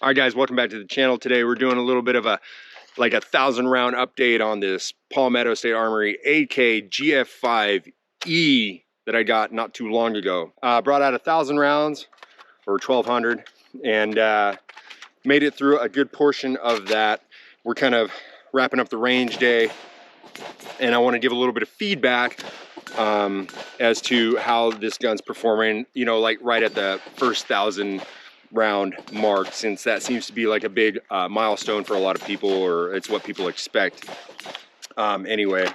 All right, guys, welcome back to the channel. Today we're doing a little bit of a 1,000 round update on this Palmetto State Armory AK GF5-E that I got not too long ago. Brought out 1,000 rounds or 1,200 and made it through a good portion of that. We're kind of wrapping up the range day, and I want to give a little bit of feedback as to how this gun's performing, you know, like right at the first 1,000 round mark, since that seems to be like a big milestone for a lot of people, or it's what people expect. Anyway,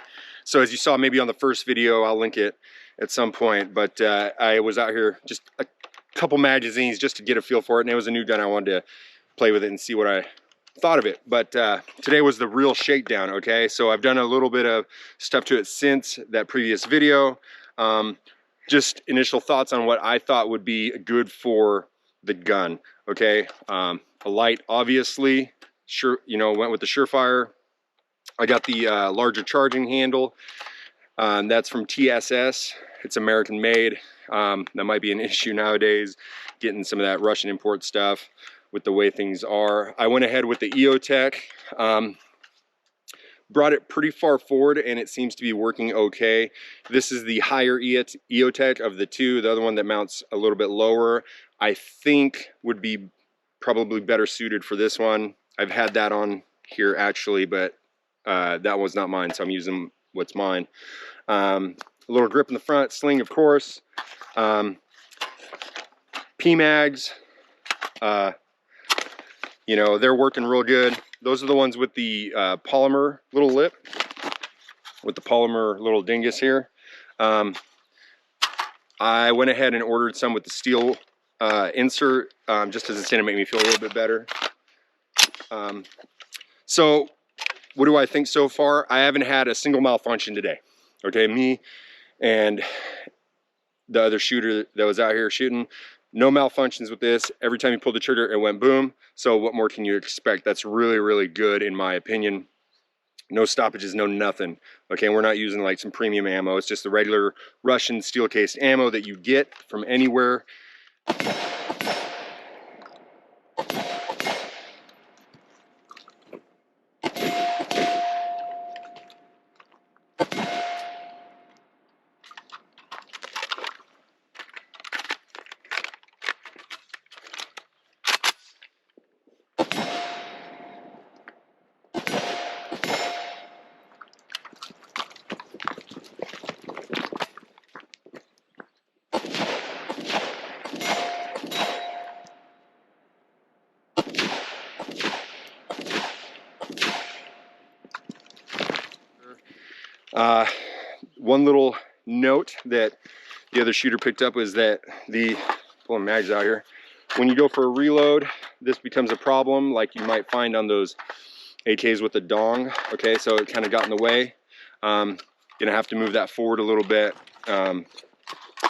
so as you saw maybe on the first video, I'll link it at some point, but I was out here just a couple magazines just to get a feel for it, and it was a new gun. I wanted to play with it and see what I thought of it. But today was the real shakedown. Okay, so I've done a little bit of stuff to it since that previous video. Just initial thoughts on what I thought would be good for the gun. Okay, a light, obviously, sure, you know, went with the Surefire. I got the larger charging handle. That's from TSS. It's American made. That might be an issue nowadays, getting some of that Russian import stuff with the way things are. I went ahead with the EOTech. Brought it pretty far forward and it seems to be working okay. This is the higher EOTech of the two. The other one that mounts a little bit lower, I think would be probably better suited for this one. I've had that on here actually, but that was not mine, so I'm using what's mine. A little grip in the front, sling of course. PMags, you know, they're working real good. Those are the ones with the polymer little lip, with the polymer little dingus here. I went ahead and ordered some with the steel insert, just because it's going to make me feel a little bit better. So what do I think so far? I haven't had a single malfunction today. Okay, me and the other shooter that was out here shooting, no malfunctions with this. Every time you pulled the trigger, it went boom. So what more can you expect? That's really, really good in my opinion. No stoppages, no nothing. Okay, we're not using like some premium ammo. It's just the regular Russian steel cased ammo that you get from anywhere. One little note that the other shooter picked up was that pulling mags out here, when you go for a reload, this becomes a problem like you might find on those AKs with the dong. Okay, so it kind of got in the way. Gonna have to move that forward a little bit.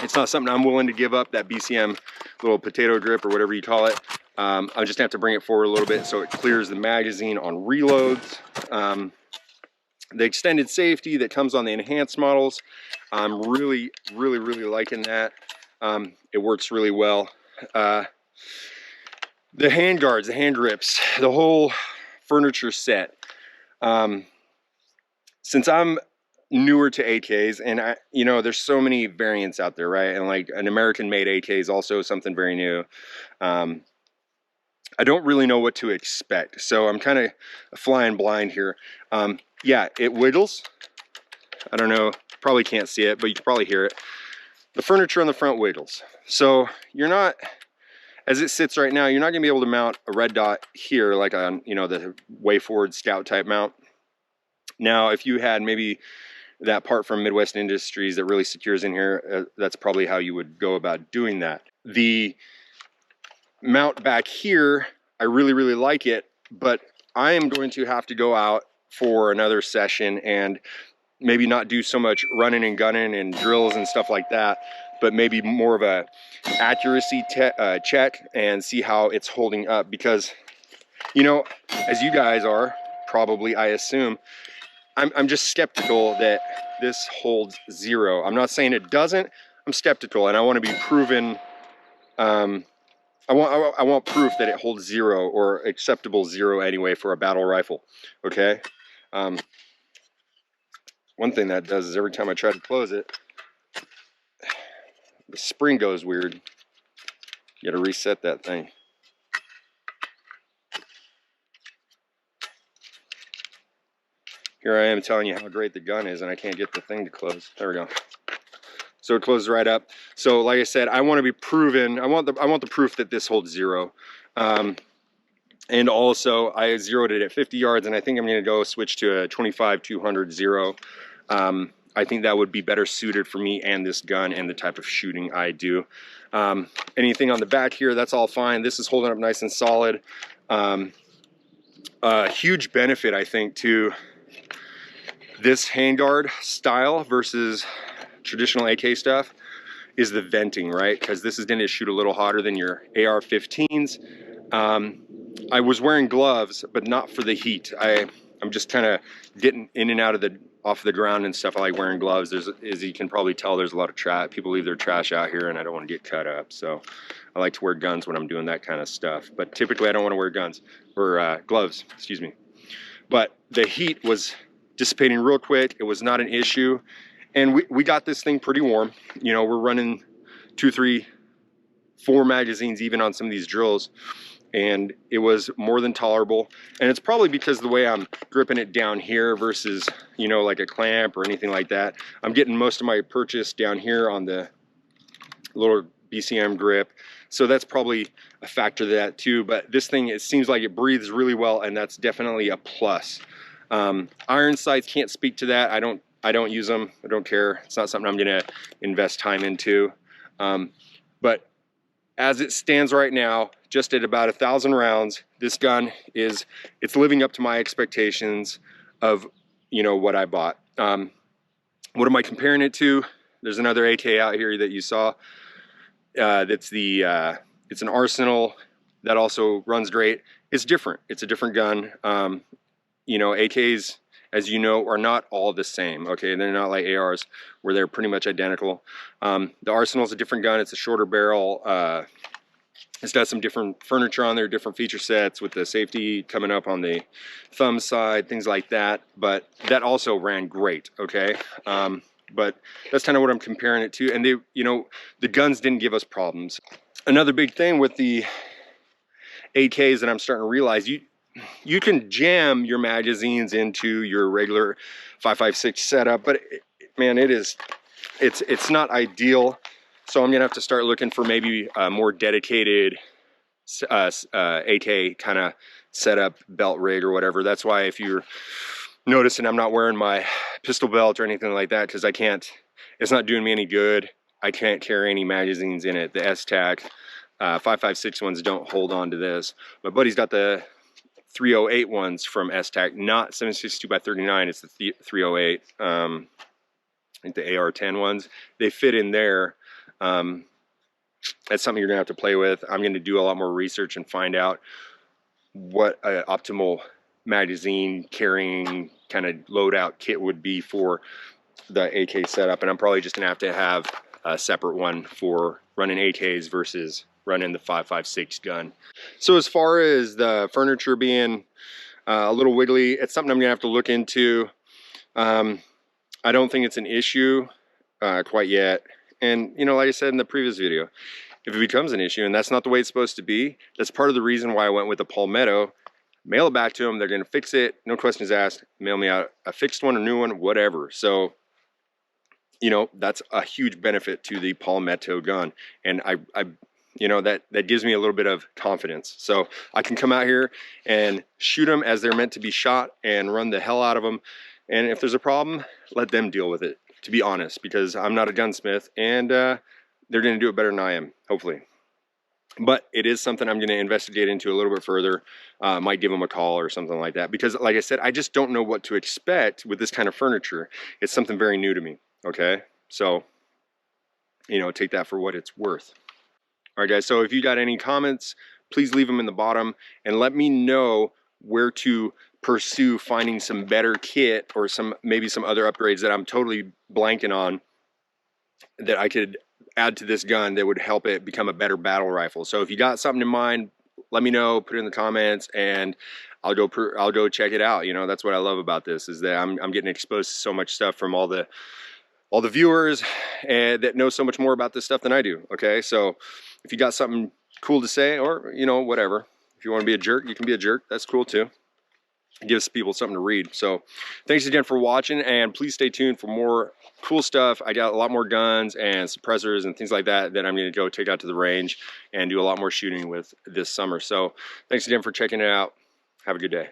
It's not something I'm willing to give up, that BCM little potato grip or whatever you call it. I just have to bring it forward a little bit so it clears the magazine on reloads. The extended safety that comes on the enhanced models, I'm really liking that. It works really well. The hand guards, the hand grips, the whole furniture set. Since I'm newer to AKs, and you know, there's so many variants out there, right? And like an American made AK is also something very new. I don't really know what to expect, so I'm kind of flying blind here. Yeah, it wiggles. I don't know, probably can't see it, but you can probably hear it. The furniture on the front wiggles. So you're not, as it sits right now, you're not gonna be able to mount a red dot here like on, you know, the way forward scout type mount. Now, if you had maybe that part from Midwest Industries that really secures in here, that's probably how you would go about doing that. The mount back here, I really like it, but I am going to have to go out for another session and maybe not do so much running and gunning and drills and stuff like that, but maybe more of a accuracy check and see how it's holding up. Because, you know, as you guys are probably, I assume, I'm just skeptical that this holds zero. I'm not saying it doesn't. I'm skeptical, and I want to be proven I want proof that it holds 0 or acceptable 0 anyway for a battle rifle. Okay. One thing that does is every time I try to close it, the spring goes weird. You got to reset that thing. Here I am telling you how great the gun is, and I can't get the thing to close. There we go. So it closes right up. So like I said, I want to be proven. I want the proof that this holds 0. And also I zeroed it at 50 yards, and I think I'm going to go switch to a 25-200 0. I think that would be better suited for me and this gun and the type of shooting I do. Anything on the back here, that's all fine. This is holding up nice and solid. A huge benefit, I think, to this handguard style versus traditional AK stuff is the venting, right? Because this is going to shoot a little hotter than your AR-15s. I was wearing gloves, but not for the heat. I'm just kind of getting in and out of off the ground and stuff. I like wearing gloves. As you can probably tell, there's a lot of trash. People leave their trash out here, and I don't want to get cut up. So I like to wear guns when I'm doing that kind of stuff. But typically, I don't want to wear guns or gloves. Excuse me. But the heat was dissipating real quick. It was not an issue, and we got this thing pretty warm. You know, we're running 2, 3, 4 magazines even on some of these drills, and it was more than tolerable. And it's probably because of the way I'm gripping it down here versus, you know, like a clamp or anything like that. I'm getting most of my purchase down here on the little BCM grip, so that's probably a factor to that too. But this thing, it seems like it breathes really well, and that's definitely a plus. Iron sights, can't speak to that. I don't use them. I don't care. It's not something I'm gonna invest time into. But as it stands right now, just at about 1,000 rounds, this gun it's living up to my expectations of, you know, what I bought. What am I comparing it to? There's another AK out here that you saw. It's an Arsenal that also runs great. It's different. It's a different gun. You know, AKs, as you know, are not all the same. Okay, they're not like ARs where they're pretty much identical. The Arsenal's a different gun. It's a shorter barrel. It's got some different furniture on there, different feature sets with the safety coming up on the thumb side, things like that. But that also ran great. Okay. But that's kind of what I'm comparing it to. And they, you know, the guns didn't give us problems. Another big thing with the AKs that I'm starting to realize, you can jam your magazines into your regular 5.56 setup, but man, it's not ideal. So I'm gonna have to start looking for maybe a more dedicated AK kind of setup, belt rig or whatever. That's why if you're noticing I'm not wearing my pistol belt or anything like that, because it's not doing me any good. I can't carry any magazines in it. The S-Tac 5.56 ones don't hold on to this. My buddy's got the 308 ones from S-Tac, not 7.62x39. It's the 308. I think the AR-10 ones. They fit in there. That's something you're gonna have to play with. I'm gonna do a lot more research and find out what an optimal magazine carrying kind of loadout kit would be for the AK setup, and I'm probably just gonna have a separate one for running AKs versus running the 5.56 gun. So as far as the furniture being a little wiggly, it's something I'm gonna have to look into. I don't think it's an issue quite yet. And, you know, like I said in the previous video, if it becomes an issue and that's not the way it's supposed to be, that's part of the reason why I went with the Palmetto. Mail it back to them. They're going to fix it. No questions asked. Mail me out a fixed one, a new one, whatever. So, you know, that's a huge benefit to the Palmetto gun. And I you know, that gives me a little bit of confidence. So I can come out here and shoot them as they're meant to be shot and run the hell out of them. And if there's a problem, let them deal with it, to be honest, because I'm not a gunsmith, and they're going to do it better than I am, hopefully. But it is something I'm going to investigate into a little bit further. Might give them a call or something like that, because like I said, I just don't know what to expect with this kind of furniture. It's something very new to me, okay? So, you know, take that for what it's worth. All right, guys, so if you got any comments, please leave them in the bottom and let me know where to pursue finding some better kit or maybe some other upgrades that I'm totally blanking on that I could add to this gun that would help it become a better battle rifle. So if you got something in mind, let me know, put it in the comments, and I'll go check it out. You know, that's what I love about this, is that I'm getting exposed to so much stuff from all the viewers and that know so much more about this stuff than I do. Okay, so if you got something cool to say, or you know, whatever, if you want to be a jerk, you can be a jerk. That's cool too. It gives people something to read. So thanks again for watching, and please stay tuned for more cool stuff. I got a lot more guns and suppressors and things like that that I'm going to go take out to the range and do a lot more shooting with this summer. So thanks again for checking it out. Have a good day.